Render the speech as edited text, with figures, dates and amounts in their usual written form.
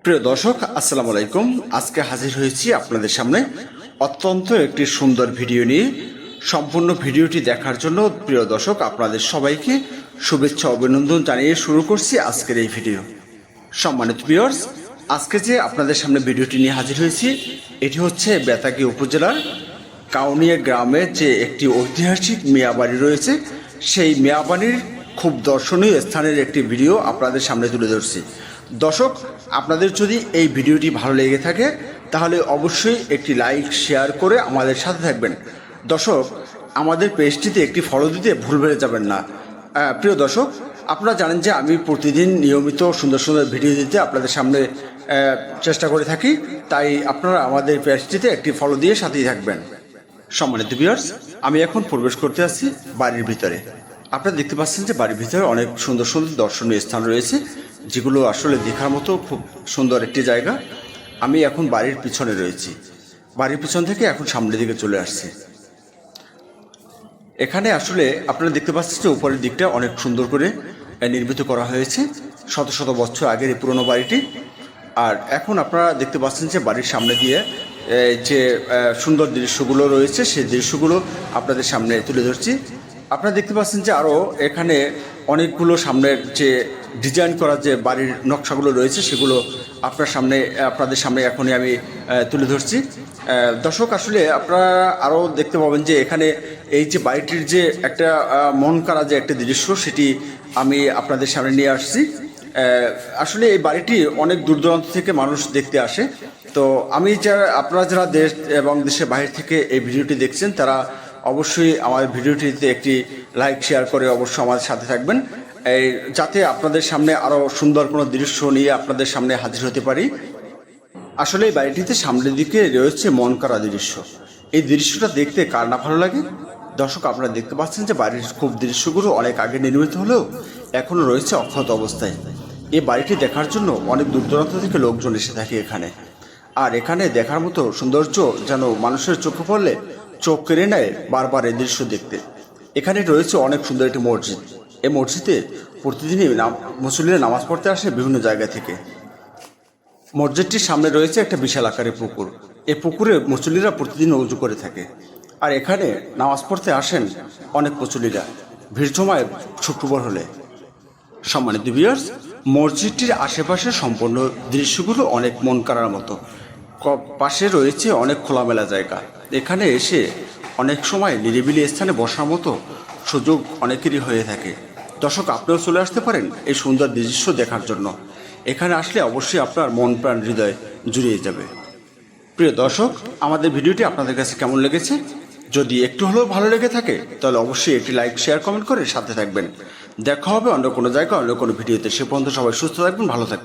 প্রিয় দর্শক, আসসালামু আলাইকুম। আজকে হাজির হয়েছি আপনাদের সামনে অত্যন্ত একটি সুন্দর ভিডিও নিয়ে। সম্পূর্ণ ভিডিওটি দেখার জন্য প্রিয় দর্শক আপনাদের সবাইকে শুভেচ্ছা অভিনন্দন জানিয়ে শুরু করছি আজকের এই ভিডিও। সম্মানিত ভিউয়ার্স, আজকে যে আপনাদের সামনে ভিডিওটি নিয়ে হাজির হয়েছি এটি হচ্ছে বেতাগী উপজেলার কাউনিয়া গ্রামে যে একটি ঐতিহাসিক মিয়াবাড়ি রয়েছে, সেই মিয়াবাড়ির খুব দর্শনীয় স্থানের একটি ভিডিও আপনাদের সামনে তুলে ধরছি। দর্শক, আপনাদের যদি এই ভিডিওটি ভালো লেগে থাকে তাহলে অবশ্যই একটি লাইক শেয়ার করে আমাদের সাথে থাকবেন। দর্শক, আমাদের পেজটিতে একটি ফলো দিতে ভুলবেন যাবেন না। প্রিয় দর্শক, আপনারা জানেন যে আমি প্রতিদিন নিয়মিত সুন্দর সুন্দর ভিডিও দিতে আপনাদের সামনে চেষ্টা করে থাকি, তাই আপনারা আমাদের পেজটিতে একটি ফলো দিয়ে সাথেই থাকবেন। সম্মানিত ভিউয়ার্স, আমি এখন প্রবেশ করতে আসছি বাড়ির ভিতরে। আপনারা দেখতে পাচ্ছেন যে বাড়ির ভিতরে অনেক সুন্দর সুন্দর দর্শনীয় স্থান রয়েছে, যেগুলো আসলে দেখার মতো খুব সুন্দর একটি জায়গা। আমি এখন বাড়ির পিছনে রয়েছি, বাড়ির পিছন থেকে এখন সামনের দিকে চলে আসছি। এখানে আসলে আপনারা দেখতে পাচ্ছেন যে উপরের দিকটা অনেক সুন্দর করে নির্মিত করা হয়েছে, শত শত বছর আগের এই পুরনো বাড়িটি। আর এখন আপনারা দেখতে পাচ্ছেন যে বাড়ির সামনে দিয়ে যে সুন্দর দৃশ্যগুলো রয়েছে সেই দৃশ্যগুলো আপনাদের সামনে তুলে ধরছি। আপনারা দেখতে পাচ্ছেন যে আরও এখানে অনেকগুলো সামনের যে ডিজাইন করা যে বাড়ির নকশাগুলো রয়েছে সেগুলো আপনাদের সামনে এখনই আমি তুলে ধরছি। দর্শক, আসলে আপনারা আরও দেখতে পাবেন যে এখানে এই যে বাড়িটির যে একটা মন কাড়া যে একটা দৃশ্য সেটি আমি আপনাদের সামনে নিয়ে আসছি। আসলে এই বাড়িটি অনেক দূর দূরান্ত থেকে মানুষ দেখতে আসে। তো আপনারা যারা দেশ এবং দেশের বাইরে থেকে এই ভিডিওটি দেখছেন তারা অবশ্যই আমাদের ভিডিওটিতে একটি লাইক শেয়ার করে অবশ্যই আমাদের সাথে থাকবেন, যাতে আপনাদের সামনে আরও সুন্দর কোনো দৃশ্য নিয়ে আপনাদের সামনে হাজির হতে পারি। আসলে এই বাড়িটিতে সামনের দিকে রয়েছে মন কাড়া দৃশ্য। এই দৃশ্যটা দেখতে কার না ভালো লাগে। দর্শক, আপনারা দেখতে পাচ্ছেন যে বাড়ির খুব দৃশ্যগুলো অনেক আগে নির্মিত হলেও এখনও রয়েছে অক্ষত অবস্থায়। এই বাড়িটি দেখার জন্য অনেক দূর দূরান্ত থেকে লোকজন এসে থাকে এখানে। আর এখানে দেখার মতো সৌন্দর্য যেন মানুষের চোখে পড়লে চোখ কেড়ে নেয় বারবার এই দৃশ্য দেখতে। এখানে রয়েছে অনেক সুন্দর একটি মসজিদ। এই মসজিদে প্রতিদিনই মুসল্লিরা নামাজ পড়তে আসে বিভিন্ন জায়গা থেকে। মসজিদটির সামনে রয়েছে একটা বিশাল আকারের পুকুর। এই পুকুরে মুসল্লিরা প্রতিদিন উজু করে থাকে। আর এখানে নামাজ পড়তে আসেন অনেক মুসল্লিরা, ভিড় জমায় শুক্রবার হলে। সম্মানিত ভিউয়ার্স, মসজিদটির আশেপাশে সম্পূর্ণ দৃশ্যগুলো অনেক মন কাড়ার মতো। পাশে রয়েছে অনেক খোলামেলা জায়গা। এখানে এসে অনেক সময় নিরিবিলি স্থানে বসার মতো সুযোগ অনেকেরই হয়ে থাকে। দর্শক, আপনিও চলে আসতে পারেন এই সুন্দর দৃশ্য দেখার জন্য। এখানে আসলে অবশ্যই আপনার মন প্রাণ হৃদয় জুড়িয়ে যাবে। প্রিয় দর্শক, আমাদের ভিডিওটি আপনাদের কাছে কেমন লেগেছে? যদি একটু হলেও ভালো লেগে থাকে তাহলে অবশ্যই একটি লাইক শেয়ার কমেন্ট করে সাথে থাকবেন। দেখা হবে অন্য কোনো জায়গায় অন্য কোনো ভিডিওতে। সে পর্যন্ত সবাই সুস্থ থাকবেন, ভালো থাকবেন।